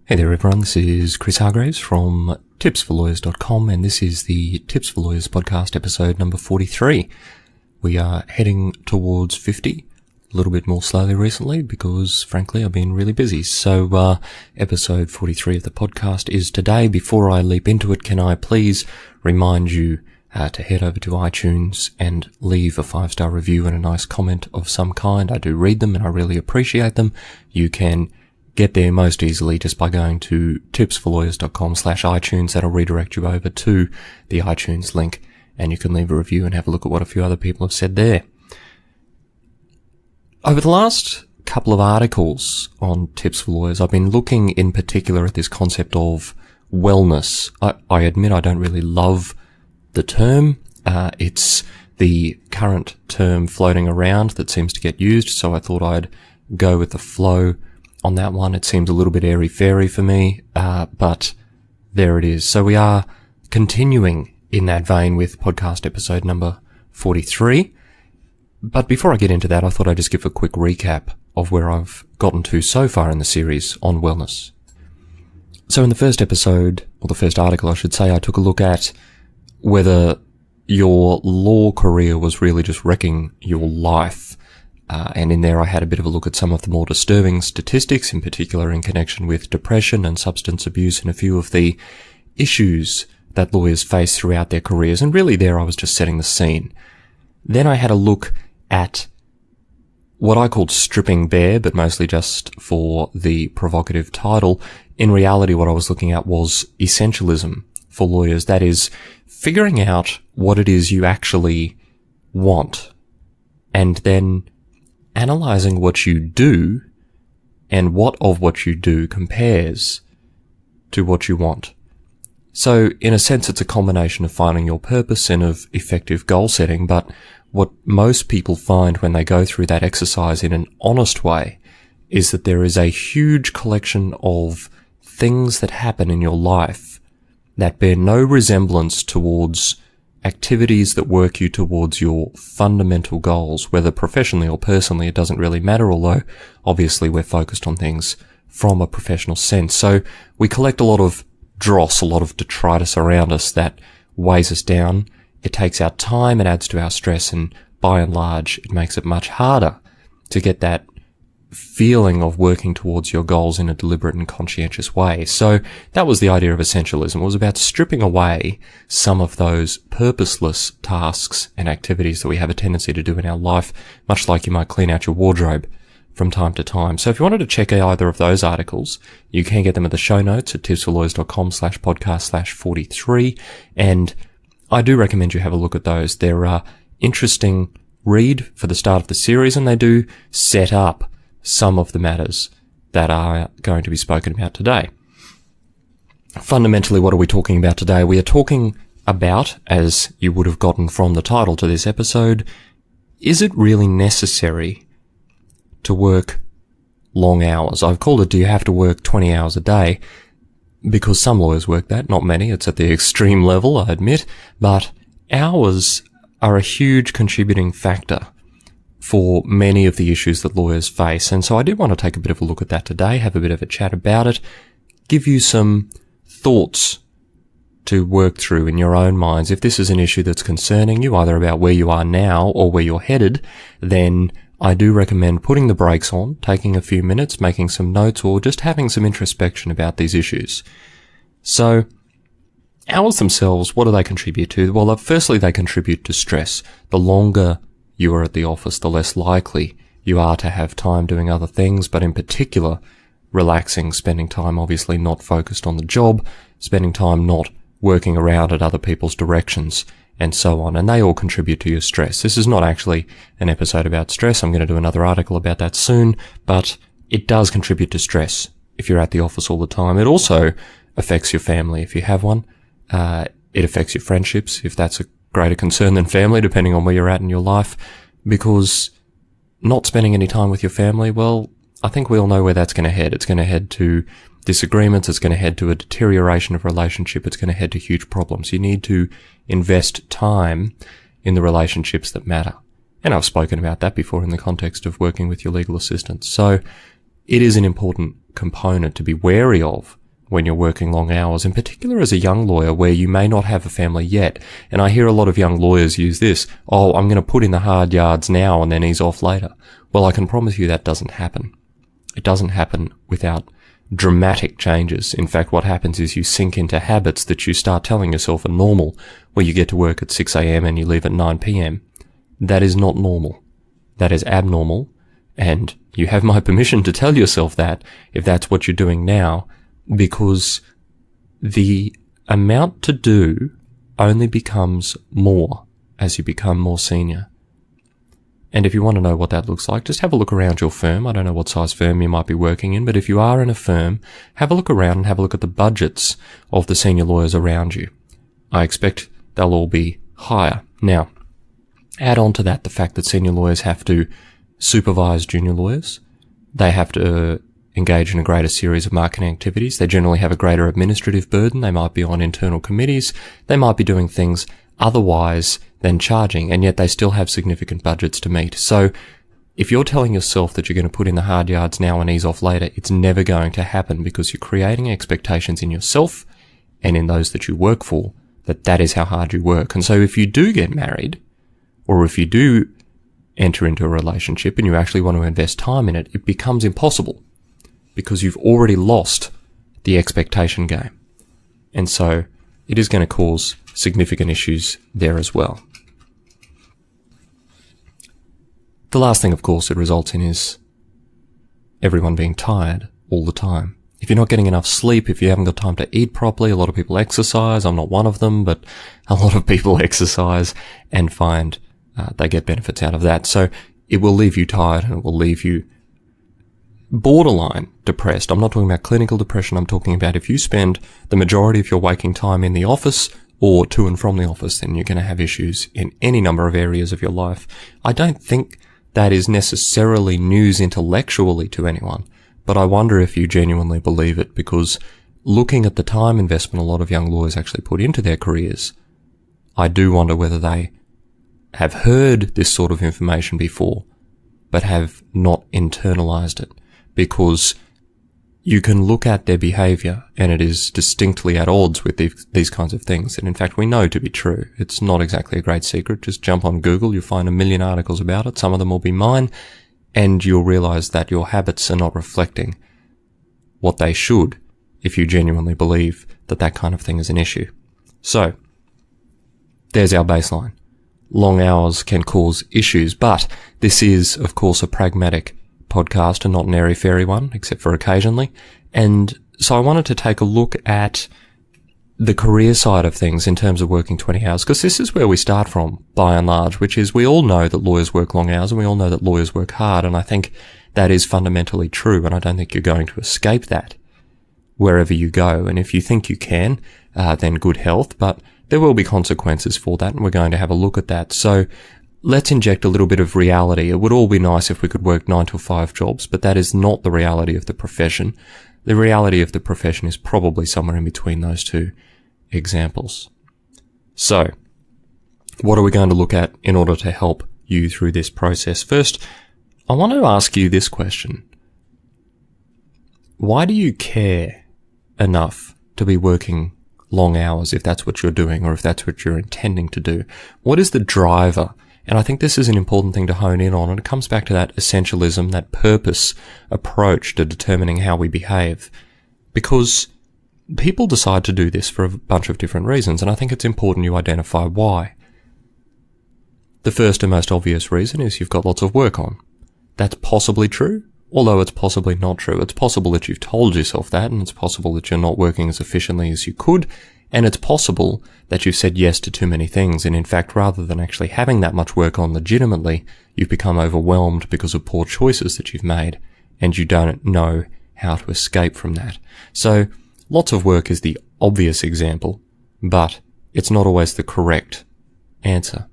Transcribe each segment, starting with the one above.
Hey there everyone, this is Chris Hargraves from tipsforlawyers.com and this is the Tips for Lawyers podcast episode number 43. We are heading towards 50, a little bit more slowly recently because frankly I've been really busy. So episode 43 of the podcast is today. Before I leap into it, can I please remind you to head over to iTunes and leave a 5-star review and a nice comment of some kind. I do read them and I really appreciate them. You can get there most easily just by going to tipsforlawyers.com/iTunes. That'll redirect you over to the iTunes link and you can leave a review and have a look at what a few other people have said there. Over the last couple of articles on Tips for Lawyers, I've been looking in particular at this concept of wellness. I admit I don't really love the term. It's the current term floating around that seems to get used, so I thought I'd go with the flow on that one. It seems a little bit airy-fairy for me, but there it is. So we are continuing in that vein with podcast episode number 43. But before I get into that, I thought I'd just give a quick recap of where I've gotten to so far in the series on wellness. So in the first episode, or the first article I should say, I took a look at whether your law career was really just wrecking your life. And in there I had a bit of a look at some of the more disturbing statistics, in particular in connection with depression and substance abuse and a few of the issues that lawyers face throughout their careers. And really there I was just setting the scene. Then I had a look at what I called stripping bare, but mostly just for the provocative title. In reality, what I was looking at was essentialism for lawyers. That is, figuring out what it is you actually want and then analyzing what you do and what of what you do compares to what you want. So in a sense, it's a combination of finding your purpose and of effective goal setting. But what most people find when they go through that exercise in an honest way is that there is a huge collection of things that happen in your life that bear no resemblance towards activities that work you towards your fundamental goals, whether professionally or personally, it doesn't really matter, although obviously we're focused on things from a professional sense. So we collect a lot of dross, a lot of detritus around us that weighs us down. It takes our time, it adds to our stress, and by and large, it makes it much harder to get that feeling of working towards your goals in a deliberate and conscientious way. So that was the idea of essentialism. It was about stripping away some of those purposeless tasks and activities that we have a tendency to do in our life, much like you might clean out your wardrobe from time to time. So if you wanted to check out either of those articles, you can get them at the show notes at tipsforlawyers.com/podcast/43. And I do recommend you have a look at those. They're interesting read for the start of the series, and they do set up some of the matters that are going to be spoken about today. Fundamentally, what are we talking about today? We are talking about, as you would have gotten from the title to this episode, is it really necessary to work long hours? I've called it, do you have to work 20 hours a day? Because some lawyers work that, not many. It's at the extreme level, I admit, but hours are a huge contributing factor for many of the issues that lawyers face. And so I did want to take a bit of a look at that today, have a bit of a chat about it, give you some thoughts to work through in your own minds. If this is an issue that's concerning you, either about where you are now or where you're headed, then I do recommend putting the brakes on, taking a few minutes, making some notes, or just having some introspection about these issues. So, hours themselves, what do they contribute to? Well, firstly, they contribute to stress. The longer you are at the office, the less likely you are to have time doing other things, but in particular, relaxing, spending time obviously not focused on the job, spending time not working around at other people's directions, and so on. And they all contribute to your stress. This is not actually an episode about stress. I'm going to do another article about that soon, but it does contribute to stress if you're at the office all the time. It also affects your family if you have one. It affects your friendships if that's a greater concern than family, depending on where you're at in your life, because not spending any time with your family, well, I think we all know where that's going to head. It's going to head to disagreements. It's going to head to a deterioration of relationship. It's going to head to huge problems. You need to invest time in the relationships that matter. And I've spoken about that before in the context of working with your legal assistant. So it is an important component to be wary of when you're working long hours, in particular as a young lawyer where you may not have a family yet. And I hear a lot of young lawyers use this, oh, I'm going to put in the hard yards now and then ease off later. Well, I can promise you that doesn't happen. It doesn't happen without dramatic changes. In fact, what happens is you sink into habits that you start telling yourself are normal, where you get to work at 6 a.m. and you leave at 9 p.m. That is not normal. That is abnormal. And you have my permission to tell yourself that if that's what you're doing now, because the amount to do only becomes more as you become more senior. And if you want to know what that looks like, just have a look around your firm. I don't know what size firm you might be working in, but if you are in a firm, have a look around and have a look at the budgets of the senior lawyers around you. I expect they'll all be higher. Now, add on to that the fact that senior lawyers have to supervise junior lawyers. They have to engage in a greater series of marketing activities. They generally have a greater administrative burden. They might be on internal committees. They might be doing things otherwise than charging, and yet they still have significant budgets to meet. So if you're telling yourself that you're going to put in the hard yards now and ease off later, it's never going to happen, because you're creating expectations in yourself and in those that you work for that is how hard you work. And so if you do get married, or if you do enter into a relationship and you actually want to invest time in it, it becomes impossible, because you've already lost the expectation game. And so it is going to cause significant issues there as well. The last thing, of course, it results in is everyone being tired all the time. If you're not getting enough sleep, if you haven't got time to eat properly, a lot of people exercise. I'm not one of them, but a lot of people exercise and find they get benefits out of that. So it will leave you tired, and it will leave you borderline depressed. I'm not talking about clinical depression. I'm talking about if you spend the majority of your waking time in the office or to and from the office, then you're going to have issues in any number of areas of your life. I don't think that is necessarily news intellectually to anyone, but I wonder if you genuinely believe it, because looking at the time investment a lot of young lawyers actually put into their careers, I do wonder whether they have heard this sort of information before, but have not internalized it. Because you can look at their behavior and it is distinctly at odds with these kinds of things. And in fact, we know to be true. It's not exactly a great secret. Just jump on Google. You'll find a million articles about it. Some of them will be mine, and you'll realize that your habits are not reflecting what they should if you genuinely believe that that kind of thing is an issue. So there's our baseline. Long hours can cause issues, but this is, of course, a pragmatic podcast and not an airy-fairy one, except for occasionally. And so I wanted to take a look at the career side of things in terms of working 20 hours, because this is where we start from, by and large, which is we all know that lawyers work long hours and we all know that lawyers work hard, and I think that is fundamentally true, and I don't think you're going to escape that wherever you go. And if you think you can, then good health, but there will be consequences for that, and we're going to have a look at that. So let's inject a little bit of reality. It would all be nice if we could work 9 to 5 jobs, but that is not the reality of the profession. The reality of the profession is probably somewhere in between those two examples. So, what are we going to look at in order to help you through this process? First, I want to ask you this question. Why do you care enough to be working long hours if that's what you're doing, or if that's what you're intending to do? What is the driver? And I think this is an important thing to hone in on, and it comes back to that essentialism, that purpose approach to determining how we behave. Because people decide to do this for a bunch of different reasons, and I think it's important you identify why. The first and most obvious reason is you've got lots of work on. That's possibly true, although it's possibly not true. It's possible that you've told yourself that, and it's possible that you're not working as efficiently as you could, and it's possible that you've said yes to too many things, and in fact, rather than actually having that much work on legitimately, you've become overwhelmed because of poor choices that you've made, and you don't know how to escape from that. So, lots of work is the obvious example, but it's not always the correct answer.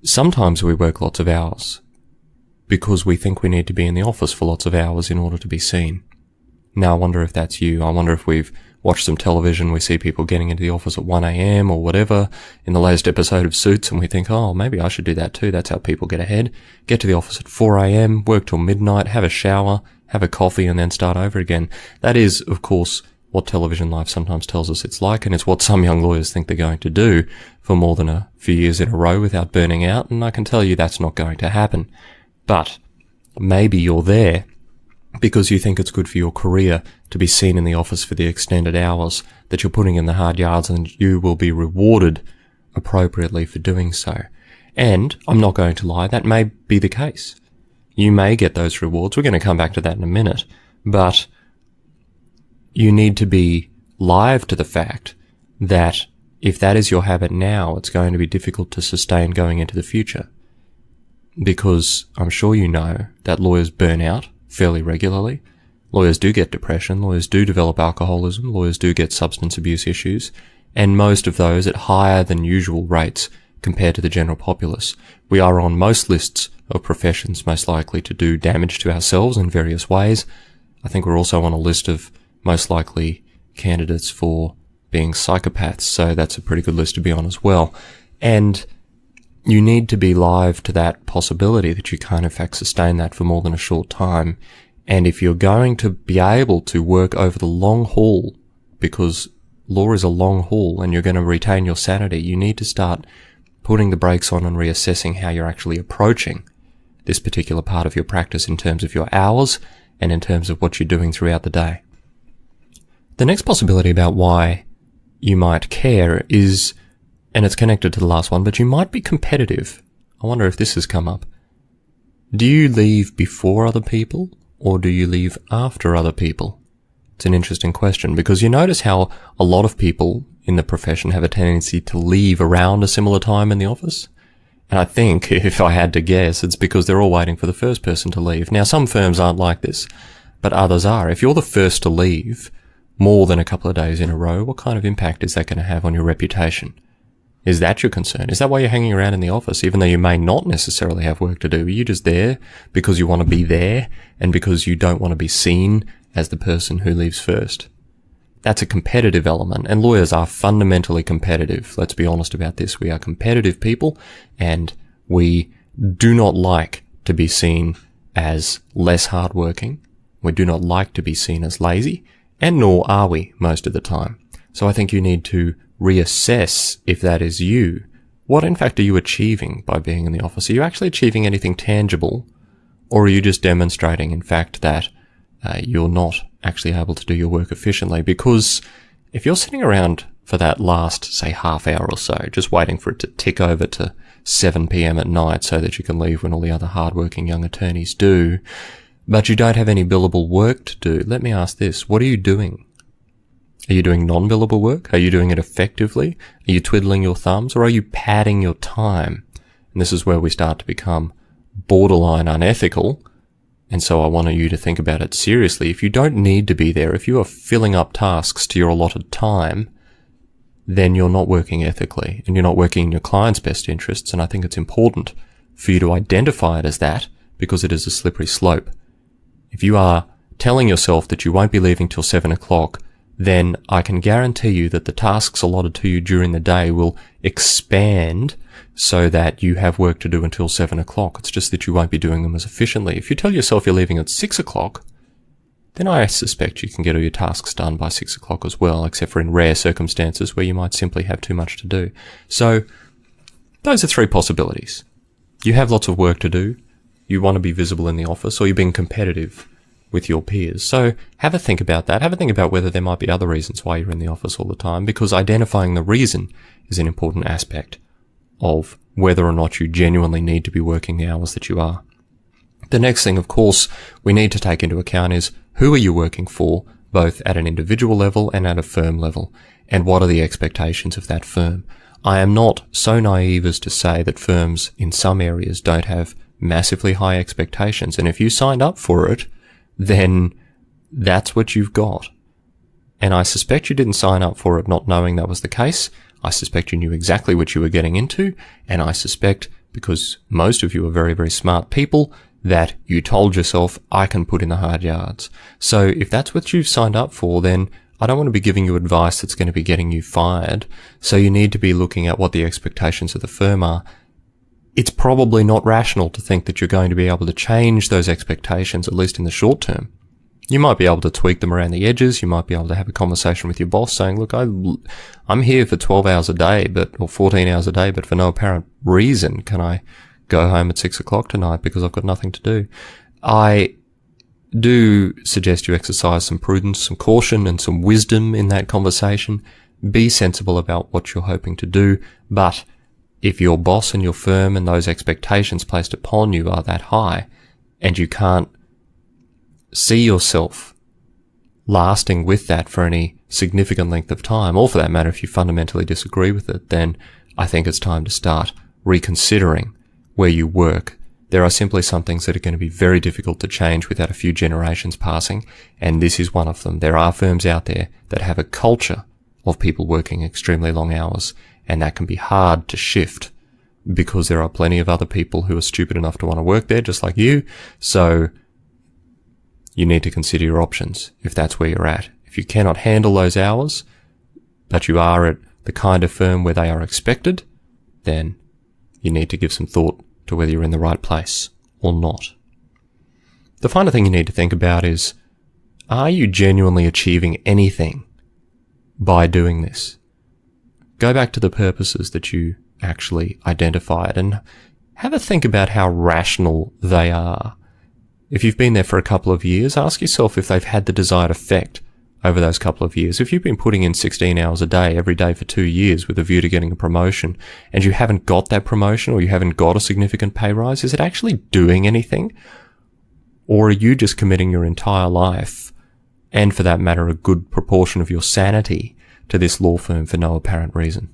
Sometimes we work lots of hours because we think we need to be in the office for lots of hours in order to be seen. Now, I wonder if that's you. I wonder if we've watched some television, we see people getting into the office at 1 a.m. or whatever in the latest episode of Suits, and we think, oh, maybe I should do that too. That's how people get ahead. Get to the office at 4 a.m., work till midnight, have a shower, have a coffee and then start over again. That is, of course, what television life sometimes tells us it's like, and it's what some young lawyers think they're going to do for more than a few years in a row without burning out, and I can tell you that's not going to happen. But maybe you're there because you think it's good for your career to be seen in the office for the extended hours that you're putting in the hard yards, and you will be rewarded appropriately for doing so. And I'm not going to lie, that may be the case. You may get those rewards. We're going to come back to that in a minute. But you need to be live to the fact that if that is your habit now, it's going to be difficult to sustain going into the future. Because I'm sure you know that lawyers burn out fairly regularly. Lawyers do get depression. Lawyers do develop alcoholism. Lawyers do get substance abuse issues. And most of those at higher than usual rates compared to the general populace. We are on most lists of professions most likely to do damage to ourselves in various ways. I think we're also on a list of most likely candidates for being psychopaths, so that's a pretty good list to be on as well. And you need to be live to that possibility that you can't in fact sustain that for more than a short time. And if you're going to be able to work over the long haul, because law is a long haul and you're going to retain your sanity, you need to start putting the brakes on and reassessing how you're actually approaching this particular part of your practice in terms of your hours and in terms of what you're doing throughout the day. The next possibility about why you might care is, and it's connected to the last one, but you might be competitive. I wonder if this has come up. Do you leave before other people or do you leave after other people? It's an interesting question because you notice how a lot of people in the profession have a tendency to leave around a similar time in the office. And I think, if I had to guess, it's because they're all waiting for the first person to leave. Now, some firms aren't like this, but others are. If you're the first to leave more than a couple of days in a row, what kind of impact is that going to have on your reputation? Is that your concern? Is that why you're hanging around in the office, even though you may not necessarily have work to do? Are you just there because you want to be there and because you don't want to be seen as the person who leaves first? That's a competitive element, and lawyers are fundamentally competitive. Let's be honest about this. We are competitive people, and we do not like to be seen as less hardworking. We do not like to be seen as lazy, and nor are we most of the time. So I think you need to reassess, if that is you, what in fact are you achieving by being in the office? Are you actually achieving anything tangible, or are you just demonstrating, in fact, that you're not actually able to do your work efficiently? Because if you're sitting around for that last, say, half hour or so, just waiting for it to tick over to 7 p.m. at night so that you can leave when all the other hardworking young attorneys do, but you don't have any billable work to do, let me ask this, what are you doing? Are you doing non-billable work? Are you doing it effectively? Are you twiddling your thumbs, or are you padding your time? And this is where we start to become borderline unethical. And so I want you to think about it seriously. If you don't need to be there, if you are filling up tasks to your allotted time, then you're not working ethically and you're not working in your client's best interests. And I think it's important for you to identify it as that, because it is a slippery slope. If you are telling yourself that you won't be leaving till 7 o'clock, then I can guarantee you that the tasks allotted to you during the day will expand so that you have work to do until 7 o'clock. It's just that you won't be doing them as efficiently. If you tell yourself you're leaving at 6 o'clock, then I suspect you can get all your tasks done by 6 o'clock as well, except for in rare circumstances where you might simply have too much to do. So those are three possibilities. You have lots of work to do, you want to be visible in the office, or you're being competitive with your peers. So have a think about that. Have a think about whether there might be other reasons why you're in the office all the time, because identifying the reason is an important aspect of whether or not you genuinely need to be working the hours that you are. The next thing, of course, we need to take into account is who are you working for, both at an individual level and at a firm level, and what are the expectations of that firm. I am not so naive as to say that firms in some areas don't have massively high expectations, and if you signed up for it, then that's what you've got. And I suspect you didn't sign up for it not knowing that was the case. I suspect you knew exactly what you were getting into, and I suspect, because most of you are very, very smart people, that you told yourself, I can put in the hard yards. So if that's what you've signed up for, then I don't want to be giving you advice that's going to be getting you fired. So you need to be looking at what the expectations of the firm are. It's probably not rational to think that you're going to be able to change those expectations, at least in the short term. You might be able to tweak them around the edges. You might be able to have a conversation with your boss saying, look, I'm here for 12 hours a day, or 14 hours a day, but for no apparent reason can I go home at 6 o'clock tonight because I've got nothing to do. I do suggest you exercise some prudence, some caution, and some wisdom in that conversation. Be sensible about what you're hoping to do, but if your boss and your firm and those expectations placed upon you are that high, and you can't see yourself lasting with that for any significant length of time, or for that matter, if you fundamentally disagree with it, then I think it's time to start reconsidering where you work. There are simply some things that are going to be very difficult to change without a few generations passing, and this is one of them. There are firms out there that have a culture of people working extremely long hours, and that can be hard to shift because there are plenty of other people who are stupid enough to want to work there just like you. So you need to consider your options if that's where you're at. If you cannot handle those hours, but you are at the kind of firm where they are expected, then you need to give some thought to whether you're in the right place or not. The final thing you need to think about is, are you genuinely achieving anything by doing this? Go back to the purposes that you actually identified and have a think about how rational they are. If you've been there for a couple of years, ask yourself if they've had the desired effect over those couple of years. If you've been putting in 16 hours a day every day for 2 years with a view to getting a promotion, and you haven't got that promotion or you haven't got a significant pay rise, is it actually doing anything? Or are you just committing your entire life, and for that matter a good proportion of your sanity, to this law firm for no apparent reason?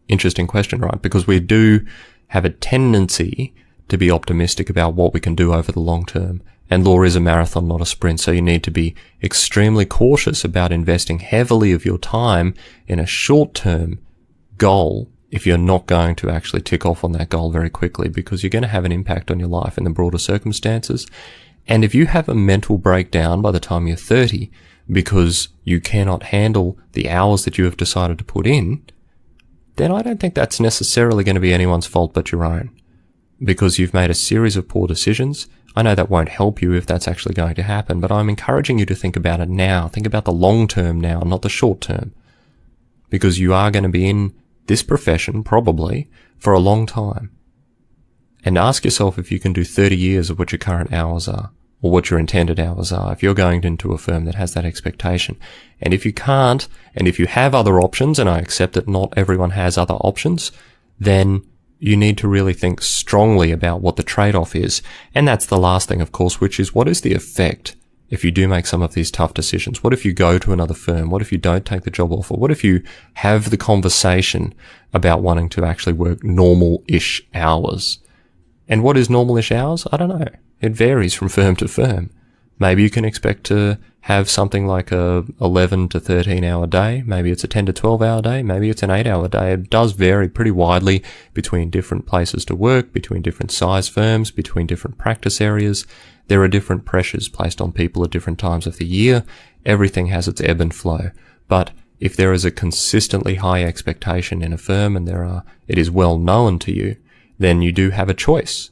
Interesting question, right? Because we do have a tendency to be optimistic about what we can do over the long term. And law is a marathon, not a sprint, so you need to be extremely cautious about investing heavily of your time in a short-term goal if you're not going to actually tick off on that goal very quickly, because you're going to have an impact on your life in the broader circumstances. And if you have a mental breakdown by the time you're 30 because you cannot handle the hours that you have decided to put in, then I don't think that's necessarily going to be anyone's fault but your own, because you've made a series of poor decisions. I know that won't help you if that's actually going to happen, but I'm encouraging you to think about it now. Think about the long term now, not the short term, because you are going to be in this profession probably for a long time. And ask yourself if you can do 30 years of what your current hours are, or what your intended hours are, if you're going into a firm that has that expectation. And if you can't, and if you have other options, and I accept that not everyone has other options, then you need to really think strongly about what the trade-off is. And that's the last thing, of course, which is, what is the effect if you do make some of these tough decisions? What if you go to another firm? What if you don't take the job offer? What if you have the conversation about wanting to actually work normal-ish hours? And what is normal-ish hours? I don't know. It varies from firm to firm. Maybe you can expect to have something like a 11 to 13 hour day. Maybe it's a 10 to 12 hour day. Maybe it's an 8 hour day. It does vary pretty widely between different places to work, between different size firms, between different practice areas. There are different pressures placed on people at different times of the year. Everything has its ebb and flow. But if there is a consistently high expectation in a firm, and it is well known to you, then you do have a choice.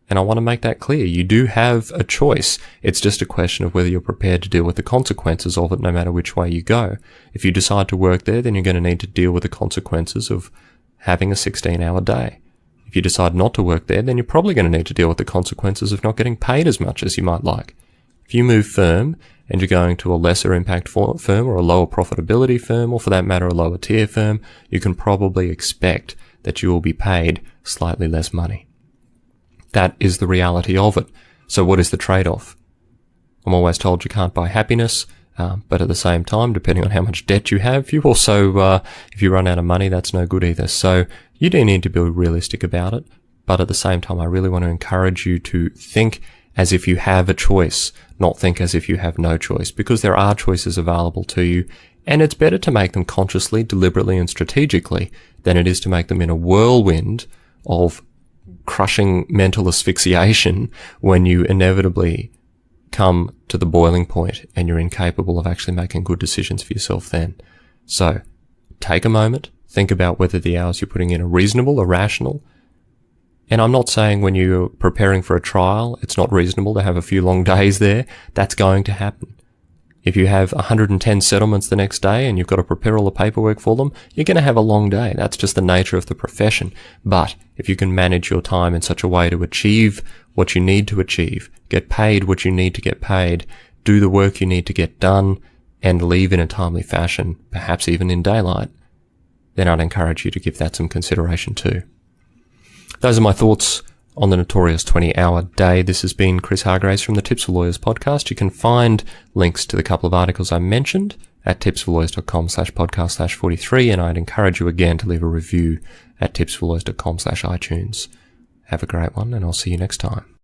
And I want to make that clear. You do have a choice. It's just a question of whether you're prepared to deal with the consequences of it, no matter which way you go. If you decide to work there, then you're going to need to deal with the consequences of having a 16-hour day. If you decide not to work there, then you're probably going to need to deal with the consequences of not getting paid as much as you might like. If you move firm and you're going to a lesser impact firm, or a lower profitability firm, or for that matter, a lower tier firm, you can probably expect that you will be paid slightly less money. That is the reality of it. So what is the trade-off? I'm always told you can't buy happiness, but at the same time, depending on how much debt you have, you also, if you run out of money, that's no good either. So you do need to be realistic about it. But at the same time, I really want to encourage you to think as if you have a choice, not think as if you have no choice, because there are choices available to you. And it's better to make them consciously, deliberately, and strategically than it is to make them in a whirlwind of crushing mental asphyxiation when you inevitably come to the boiling point and you're incapable of actually making good decisions for yourself then. So take a moment, think about whether the hours you're putting in are reasonable or rational, And I'm not saying when you're preparing for a trial, it's not reasonable to have a few long days there. That's going to happen. If you have 110 settlements the next day and you've got to prepare all the paperwork for them, you're going to have a long day. That's just the nature of the profession. But if you can manage your time in such a way to achieve what you need to achieve, get paid what you need to get paid, do the work you need to get done, and leave in a timely fashion, perhaps even in daylight, then I'd encourage you to give that some consideration too. Those are my thoughts on the notorious 20-hour day. This has been Chris Hargraves from the Tips for Lawyers podcast. You can find links to the couple of articles I mentioned at tipsforlawyers.com/podcast/43, and I'd encourage you again to leave a review at tipsforlawyers.com/iTunes. Have a great one, and I'll see you next time.